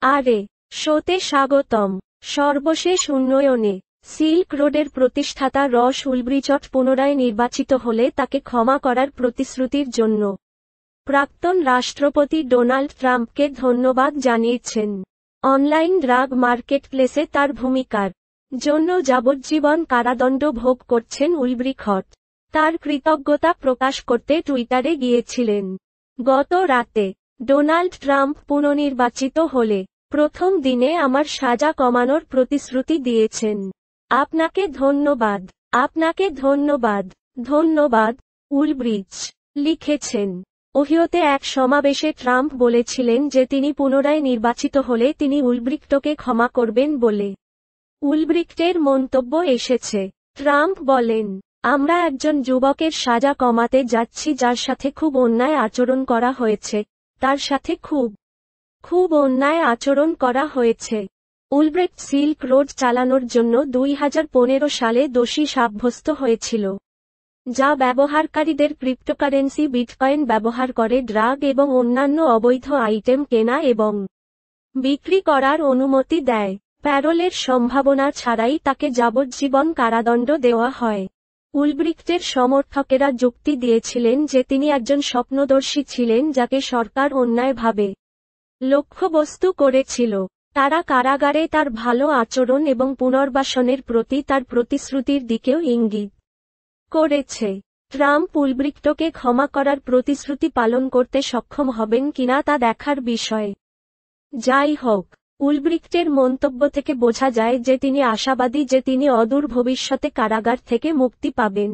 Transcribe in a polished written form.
আরে শোতে স্বাগতম। সর্বশেষ উন্নয়নে সিল্ক রোডের প্রতিষ্ঠাতা রস উলব্রিচট পুনরায় নির্বাচিত হলে তাকে ক্ষমা করার প্রতিশ্রুতির জন্য প্রাক্তন রাষ্ট্রপতি ডোনাল্ড ট্রাম্পকে ধন্যবাদ জানিয়েছেন। অনলাইন ড্রাগ মার্কেটপ্লেসে তার ভূমিকার জন্য যাবজ্জীবন কারাদণ্ড ভোগ করছেন উলব্রিখট। তার কৃতজ্ঞতা প্রকাশ করতে টুইটারে গিয়েছিলেন। গত রাতে ডোনাল্ড ট্রাম্প পুনর্নির্বাচিত হলে প্রথম দিনে আমার সাজা কমানোর প্রতিশ্রুতি দিয়েছেন। আপনাকে ধন্যবাদ, আপনাকে ধন্যবাদ, ধন্যবাদ, উলব্রিচ লিখেছেন। ওহিওতে এক সমাবেশে ট্রাম্প বলেছিলেন যে তিনি পুনরায় নির্বাচিত হলে তিনি উলব্রিক্টকে ক্ষমা করবেন বলে। উলব্রিক্টের মন্তব্য এসেছে। ট্রাম্প বলেন, আমরা একজন যুবকের সাজা কমাতে যাচ্ছি যার সাথে খুব অন্যায় আচরণ করা হয়েছে, তার সাথে খুব অন্যায় আচরণ করা হয়েছে। উলব্রিক্ট সিল্ক রোড চালানোর জন্য 2015 সালে দোষী সাব্যস্ত হয়েছিল, যা ব্যবহারকারীদের ক্রিপ্টোকারেন্সি বিটকয়েন ব্যবহার করে ড্রাগ এবং অন্যান্য অবৈধ আইটেম কেনা এবং বিক্রি করার অনুমতি দেয়। প্যারোলের সম্ভাবনা ছাড়াই তাকে যাবজ্জীবন কারাদণ্ড দেওয়া হয়। উলব্রিক্টের সমর্থকেরা যুক্তি দিয়েছিলেন যে তিনি একজন স্বপ্নদর্শী ছিলেন যাকে সরকার অন্যায়ভাবে লক্ষ্যবস্তু করেছিল। তারা কারাগারে তার ভালো আচরণ এবং পুনর্বাসনের প্রতি তার প্রতিশ্রুতির দিকেও ইঙ্গিত করেছে। ট্রাম্প উলব্রিক্টকে ক্ষমা করার প্রতিশ্রুতি পালন করতে সক্ষম হবেন কিনা তা দেখার বিষয়। যাই হোক, উলব্রিক্টের মন্তব্য থেকে বোঝা যায় যে তিনি আশাবাদী যে তিনি অদূর ভবিষ্যতে কারাগার থেকে মুক্তি পাবেন।